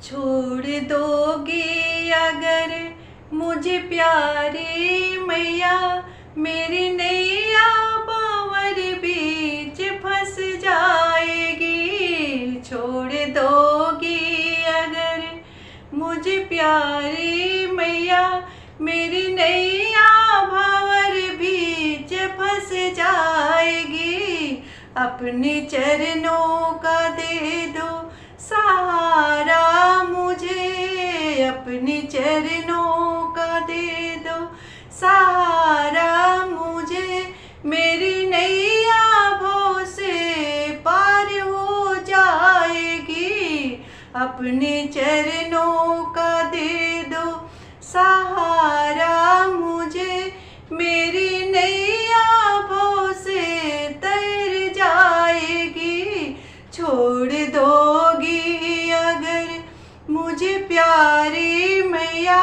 छोड़ दोगी अगर मुझे प्यारी मैया, मेरी नैया बावर बीच फंस जाएगी। छोड़ दोगी अगर मुझे प्यारी मैया, मेरी नैया बावर बीच फंस जाएगी। अपने चरणों का दे दो सहारा मुझे, अपने चरणों का दे दो सहारा मुझे। मेरी नैया भव से पार हो जाएगी। अपने चरणों का दे दो सहारा मुझे, मेरी नैया भव से तर जाएगी। छोड़ दोगी अगर मुझे प्यारी मैया,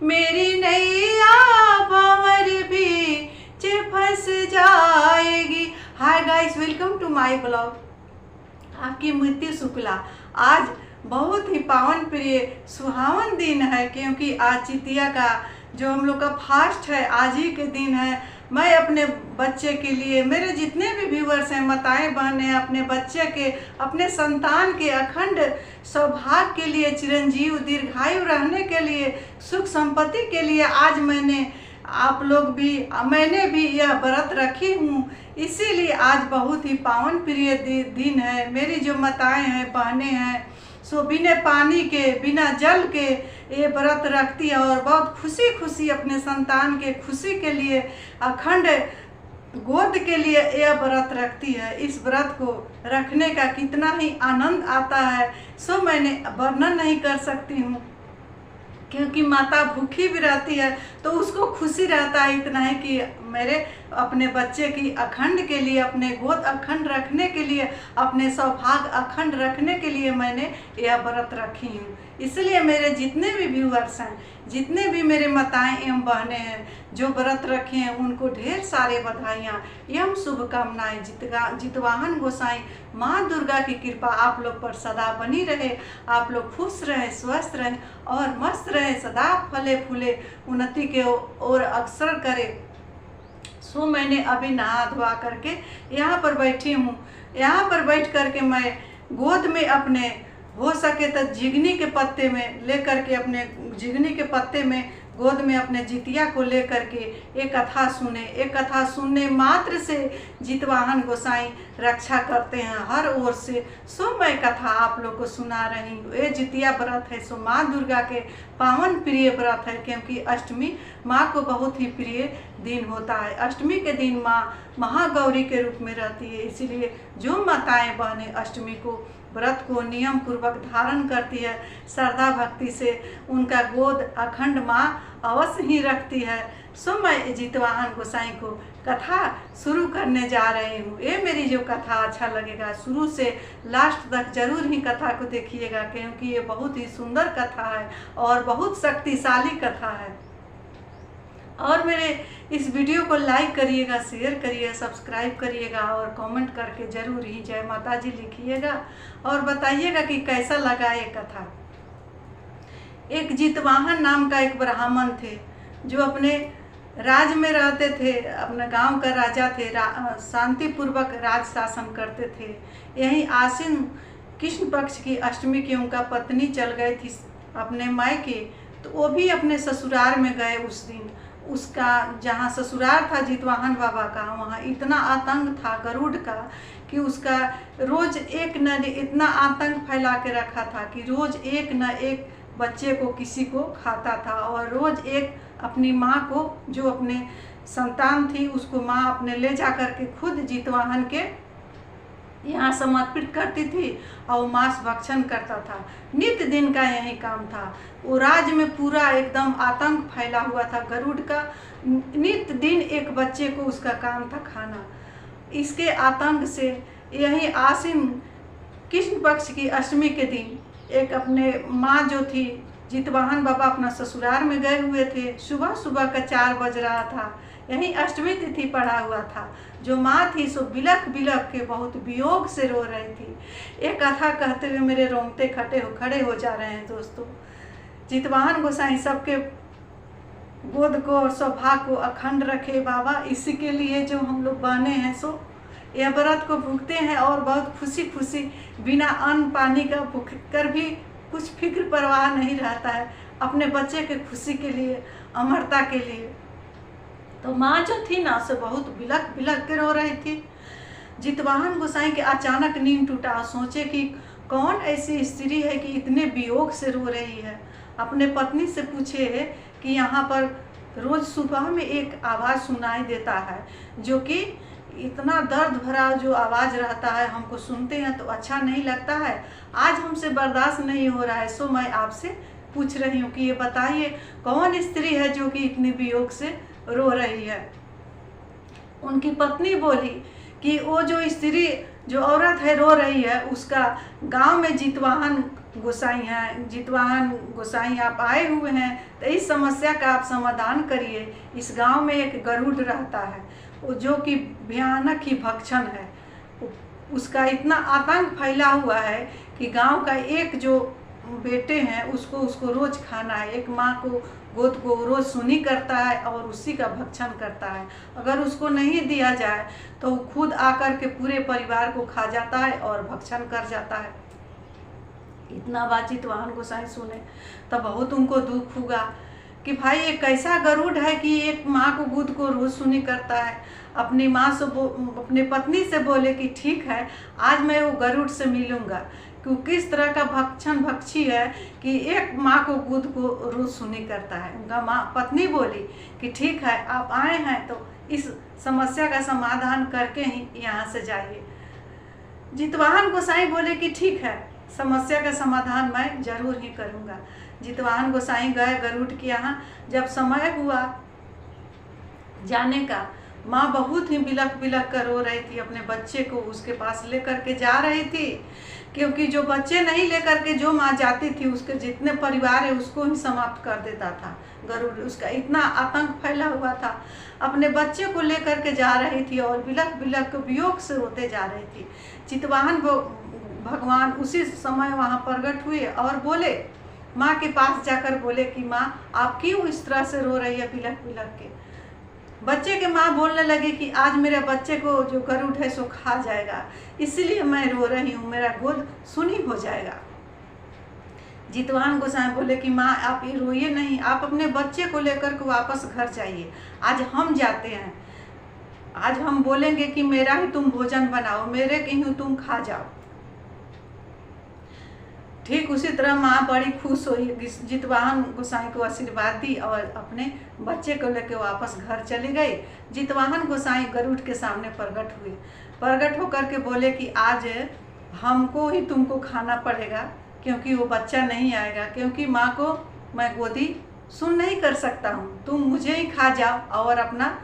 मेरी नैया भंवर बीच फंस जाएगी। Hi guys, welcome to my blog. आपकी मृत्यु शुक्ला। आज बहुत ही पावन प्रिय सुहावन दिन है, क्योंकि आज चितिया का जो हम लोग का फास्ट है, आज ही के दिन है। मैं अपने बच्चे के लिए, मेरे जितने भी व्यूवर्स हैं, माताएं बहनें, अपने बच्चे के, अपने संतान के अखंड सौभाग्य के लिए, चिरंजीव दीर्घायु रहने के लिए, सुख संपत्ति के लिए आज मैंने मैंने भी यह व्रत रखी हूँ। इसीलिए आज बहुत ही पावन प्रिय दिन है। मेरी जो माताएं हैं, बहनें हैं, सो बिना पानी के, बिना जल के ये व्रत रखती है और बहुत खुशी खुशी अपने संतान के खुशी के लिए, अखंड गोद के लिए यह व्रत रखती है। इस व्रत को रखने का कितना ही आनंद आता है, सो मैंने वर्णन नहीं कर सकती हूँ। क्योंकि माता भूखी भी रहती है तो उसको खुशी रहता है इतना है कि मेरे अपने बच्चे की अखंड के लिए, अपने गोद अखंड रखने के लिए, अपने सौभाग्य अखंड रखने के लिए मैंने यह व्रत रखी हूँ। इसलिए मेरे जितने भी व्यूअर्स हैं, जितने भी मेरे माताएं एवं बहनें हैं जो व्रत रखे हैं, उनको ढेर सारे बधाइयाँ एवं शुभकामनाएं। जितवाहन गोसाई माँ दुर्गा की कृपा आप लोग पर सदा बनी रहे। आप लोग खुश रहें, स्वस्थ रहें और मस्त रहें, सदा फले फूले उन्नति के ओर अग्रसर करें। सो मैंने अभी नहा धोआ करके यहाँ पर बैठी हूँ। यहाँ पर बैठ करके मैं गोद में अपने हो सके तो झिगनी के पत्ते में ले करके, अपने झिगनी के पत्ते में गोद में अपने जितिया को ले करके एक कथा सुने। एक कथा सुनने मात्र से जितवाहन गोसाई रक्षा करते हैं हर ओर से। सो मैं कथा आप लोग को सुना रही हूँ। ये जितिया व्रत है, सो माँ दुर्गा के पावन प्रिय व्रत है, क्योंकि अष्टमी माँ को बहुत ही प्रिय दिन होता है। अष्टमी के दिन माँ महागौरी के रूप में रहती है। इसीलिए जो माताएं बहनें अष्टमी को व्रत को नियम पूर्वक धारण करती है, श्रद्धा भक्ति से उनका गोद अखंड माँ अवश्य ही रखती है। सो मैं जितवाहन गोसाई को कथा शुरू करने जा रही हूँ। ये मेरी जो कथा अच्छा लगेगा, शुरू से लास्ट तक जरूर ही कथा को देखिएगा, क्योंकि ये बहुत ही सुंदर कथा है और बहुत शक्तिशाली कथा है। और मेरे इस वीडियो को लाइक करिएगा, शेयर करिएगा, सब्सक्राइब करिएगा और कमेंट करके ज़रूर ही जय माता जी लिखिएगा और बताइएगा कि कैसा लगा ये कथा। एक जितवाहन नाम का एक ब्राह्मण थे जो अपने राज में रहते थे, अपने गांव का राजा थे, शांतिपूर्वक राज शासन करते थे। यहीं आश्विन कृष्ण पक्ष की अष्टमी की उनका पत्नी चल गई थी अपने मायके, तो वो भी अपने ससुराल में गए उस दिन। उसका जहाँ ससुराल था जितवाहन बाबा का, वहाँ इतना आतंक था गरुड़ का कि उसका रोज एक न इतना आतंक फैला के रखा था कि रोज एक न एक बच्चे को किसी को खाता था, और रोज एक अपनी माँ को, जो अपने संतान थी, उसको माँ अपने ले जा कर के खुद जितवाहन के यहाँ समर्पित करती थी और मांस भक्षण करता था। नित्य दिन का यही काम था। वो राज्य में पूरा एकदम आतंक फैला हुआ था गरुड़ का। नित्य दिन एक बच्चे को उसका काम था खाना। इसके आतंक से यही आश्विन कृष्ण पक्ष की अष्टमी के दिन एक अपने माँ जो थी जितवाहन बाबा अपना ससुराल में गए हुए थे। सुबह सुबह का 4 बज रहा था। यहीं अष्टमी तिथि पड़ा हुआ था। जो माँ थी सो बिलख बिलख के बहुत वियोग से रो रही थी। एक कथा कहते हुए मेरे रोंगटे खड़े हो जा रहे हैं दोस्तों। जितवाहन गोसाई सबके गोद को और सौभाग्य को अखंड रखे बाबा। इसी के लिए जो हम लोग बने हैं सो यह व्रत को भूखते हैं और बहुत खुशी खुशी बिना अन्न पानी का भूख कर भी कुछ फिक्र परवाह नहीं रहता है अपने बच्चे के खुशी के लिए, अमरता के लिए। तो माँ जो थी ना से बहुत बिलख बिलख के रो रही थी। जितवाहन गोसाई के अचानक नींद टूटा। सोचे कि कौन ऐसी स्त्री है कि इतने वियोग से रो रही है। अपने पत्नी से पूछे कि यहाँ पर रोज सुबह में एक आवाज़ सुनाई देता है जो कि इतना दर्द भरा जो आवाज़ रहता है, हमको सुनते हैं तो अच्छा नहीं लगता है। आज हमसे बर्दाश्त नहीं हो रहा है, सो मैं आपसे पूछ रही हूँ कि ये बताइए कौन स्त्री है जो कि इतनी वियोग से रो रही है। उनकी पत्नी बोली कि वो जो स्त्री जो औरत है रो रही है उसका गांव में जितवाहन गोसाई हैं। जितवाहन गोसाई आप आए हुए हैं तो इस समस्या का आप समाधान करिए। इस गांव में एक गरुड़ रहता है वो जो कि भयानक ही भक्षण है। उसका इतना आतंक फैला हुआ है कि गांव का एक जो बेटे हैं उसको रोज खाना है। एक माँ को गोद को रोज सुनी करता है और उसी का भक्षण करता है। अगर उसको नहीं दिया जाए तो वो खुद आकर के पूरे परिवार को खा जाता है और भक्षण कर जाता है। इतना बात जितवाहन गोसाई सुने तब बहुत उनको दुख हुआ कि भाई ये कैसा गरुड़ है कि एक माँ को गोद को रोज सुनी करता है। अपनी माँ से अपनी पत्नी से बोले कि ठीक है आज मैं वो गरुड़ से मिलूँगा कि किस तरह का भक्षी है कि एक माँ को गोद को रोज सुनी करता है। उनका माँ पत्नी बोली कि ठीक है आप आए हैं तो इस समस्या का समाधान करके ही यहाँ से जाइए। जितवाहन गोसाई बोले कि ठीक है समस्या का समाधान मैं जरूर ही करूँगा। जितवाहन गोसाई गए गरुड़ के यहाँ। जब समय हुआ जाने का, माँ बहुत ही बिलख बिलख कर रो रही थी। अपने बच्चे को उसके पास लेकर के जा रही थी क्योंकि जो बच्चे नहीं लेकर के जो माँ जाती थी उसके जितने परिवार है उसको ही समाप्त कर देता था गरुड़। उसका इतना आतंक फैला हुआ था। अपने बच्चे को लेकर के जा रही थी और बिलख बिलख वियोग से रोते जा रही थी। जितवाहन भगवान उसी समय वहाँ प्रकट हुए और बोले, माँ के पास जाकर बोले कि माँ आप क्यों इस तरह से रो रही है बिलख बिलख के। बच्चे के माँ बोलने लगी कि आज मेरे बच्चे को जो गरुड़ है सो खा जाएगा, इसलिए मैं रो रही हूँ, मेरा गोद सुनी हो जाएगा। जितवाहन गोसाई बोले कि माँ आप ये रोइए नहीं, आप अपने बच्चे को लेकर के वापस घर जाइए। आज हम जाते हैं, आज हम बोलेंगे कि मेरा ही तुम भोजन बनाओ, मेरे के ही तुम खा जाओ। ठीक उसी तरह माँ बड़ी खुश हुई, जितवाहन गोसाई को आशीर्वाद दी और अपने बच्चे को लेकर वापस घर चली गई। जितवाहन गोसाई गरुड़ के सामने प्रकट हुए। प्रकट होकर के बोले कि आज हमको ही तुमको खाना पड़ेगा क्योंकि वो बच्चा नहीं आएगा, क्योंकि माँ को मैं गोदी सुन नहीं कर सकता हूँ। तुम मुझे ही खा जाओ और अपना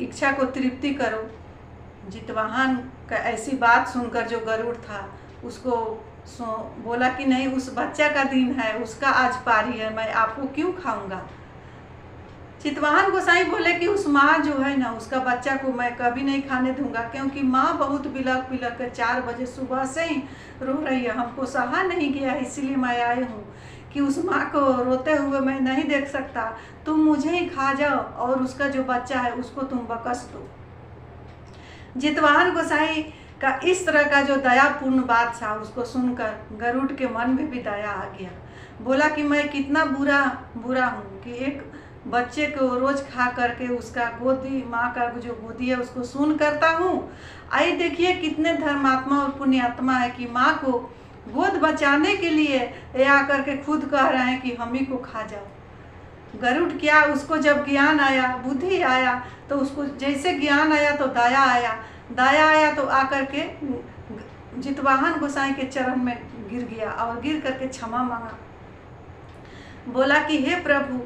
इच्छा को तृप्ति करो। जितवाहन का ऐसी बात सुनकर जो गरुड़ था उसको बोला कि नहीं, उस बच्चा का दिन है, उसका आज पारी है, मैं आपको क्यों खाऊंगा। जितवाहन गोसाई बोले कि उस माँ जो है ना उसका बच्चा को मैं कभी नहीं खाने दूंगा क्योंकि माँ बहुत बिलख बिलख कर 4 बजे सुबह से ही रो रही है, हमको सहा नहीं गया, इसीलिए मैं आई हूँ कि उस माँ को रोते हुए मैं नहीं देख सकता। तुम मुझे ही खा जाओ और उसका जो बच्चा है उसको तुम बकस दो। जितवाहन गोसाई का इस तरह का जो दयापूर्ण बात था उसको सुनकर गरुड़ के मन में भी दया आ गया। बोला कि मैं कितना बुरा हूँ कि एक बच्चे को रोज खा करके उसका गोदी, माँ का जो गोदी है उसको सुन करता हूँ। आई देखिए कितने धर्मात्मा और पुण्यात्मा है कि माँ को गोद बचाने के लिए ये आकर के खुद कह रहे हैं कि हम ही को खा जाओ। गरुड़ क्या, उसको जब ज्ञान आया, बुद्धि आया, तो उसको जैसे ज्ञान आया तो दया आया तो आकर के जितवाहन गोसाई के चरण में गिर गया और गिर करके क्षमा मांगा। बोला कि हे प्रभु,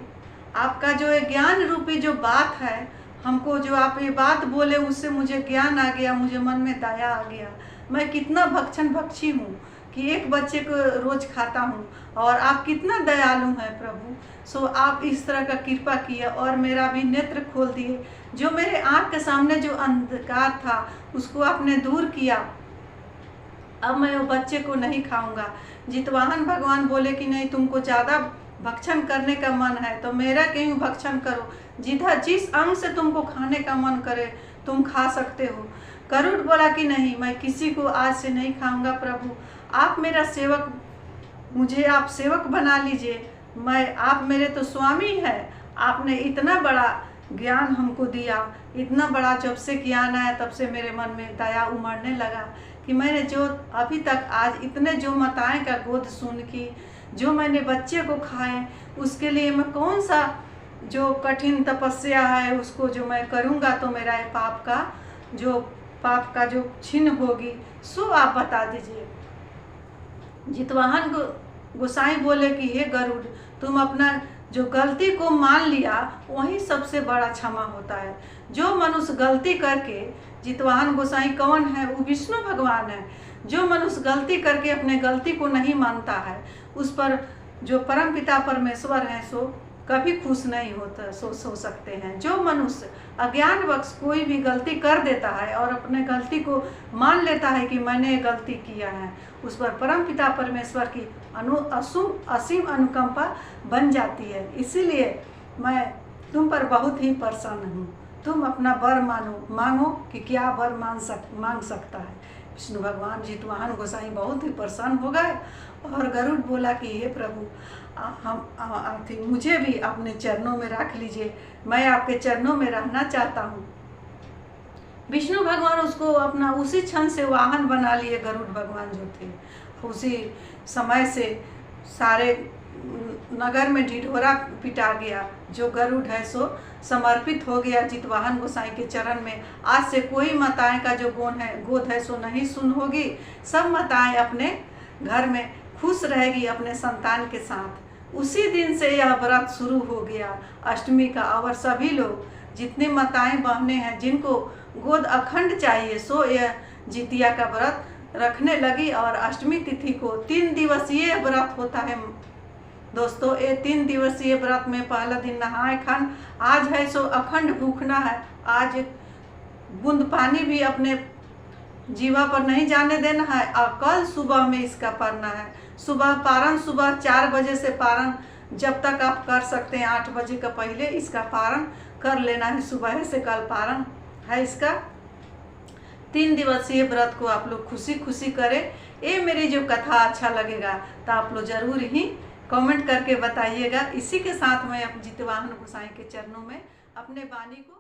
आपका जो ये ज्ञान रूपी जो बात है, हमको जो आप ये बात बोले उससे मुझे ज्ञान आ गया, मुझे मन में दया आ गया। मैं कितना भक्षी हूँ कि एक बच्चे को रोज खाता हूँ, और आप कितना दयालु हैं प्रभु। सो आप इस तरह का कृपा किया और मेरा भी नेत्र खोल दिए। जो मेरे आँख के सामने जो अंधकार था उसको आपने दूर किया। अब मैं वो बच्चे को नहीं खाऊंगा। जितवाहन भगवान बोले कि नहीं, तुमको ज़्यादा भक्षण करने का मन है तो मेरा क्यों भक्षण करो, जिस अंग से तुमको खाने का मन करे तुम खा सकते हो। गरुड़ बोला कि नहीं, मैं किसी को आज से नहीं खाऊंगा प्रभु। आप मेरा सेवक, मुझे आप सेवक बना लीजिए। आप मेरे तो स्वामी हैं। आपने इतना बड़ा ज्ञान हमको दिया, इतना बड़ा जब से ज्ञान आया तब से मेरे मन में दया उमड़ने लगा कि मैंने जो अभी तक आज इतने जो माताएं का गोद सुन की, जो मैंने बच्चे को खाए, उसके लिए मैं कौन सा जो कठिन तपस्या है उसको जो मैं करूँगा तो मेरा पाप का जो छिन्न होगी, सो आप बता दीजिए। जितवाहन गोसाई बोले कि हे गरुड़, तुम अपना जो गलती को मान लिया वही सबसे बड़ा क्षमा होता है। जो मनुष्य गलती करके, जितवाहन गोसाई कौन है? वो विष्णु भगवान है। जो मनुष्य गलती करके अपने गलती को नहीं मानता है, उस पर जो परम पिता परमेश्वर है सो कभी खुश नहीं होता सो सकते हैं। जो मनुष्य अज्ञानवश कोई भी गलती कर देता है और अपने गलती को मान लेता है कि मैंने गलती किया है, उस पर परम पिता परमेश्वर की असीम अनुकंपा बन जाती है। इसीलिए मैं तुम पर बहुत ही प्रसन्न हूँ। तुम अपना वर मांगो कि क्या वर मांग सकता है। विष्णु भगवान जितवाहन गोसाई बहुत ही प्रसन्न हो गए और गरुड़ बोला कि हे प्रभु, मुझे भी अपने चरणों में रख लीजिए, मैं आपके चरणों में रहना चाहता हूँ। विष्णु भगवान उसको अपना उसी क्षण से वाहन बना लिए। गरुड़ भगवान जो थे उसी समय से सारे नगर में ढिढोरा पिटा गया। जो गरुड़ है सो समर्पित हो गया जितवाहन गोसाई के चरण में। आज से कोई माताएं का जो गोद है सो नहीं सुन होगी। सब माताएं अपने घर में खुश रहेगी अपने संतान के साथ। उसी दिन से यह व्रत शुरू हो गया अष्टमी का। और सभी लोग जितने माताएं बहनें हैं जिनको गोद अखंड चाहिए सो यह जितिया का व्रत रखने लगी। और अष्टमी तिथि को 3 दिवसीय व्रत होता है दोस्तों। ये 3 दिवसीय व्रत में पहला दिन नहाए खान, आज है सो अखंड भूखना है। आज बूंद पानी भी अपने जीवा पर नहीं जाने देना है। और कल सुबह में इसका पढ़ना है। सुबह पारण, सुबह 4 बजे से पारण जब तक आप कर सकते हैं, 8 बजे का पहले इसका पारण कर लेना है। सुबह से कल पारण है इसका। 3 दिवसीय व्रत को आप लोग खुशी खुशी करें। ये मेरी जो कथा अच्छा लगेगा तो आप लोग जरूर ही कमेंट करके बताइएगा। इसी के साथ मैं जितवाहन गोसाई के चरणों में अपने वाणी को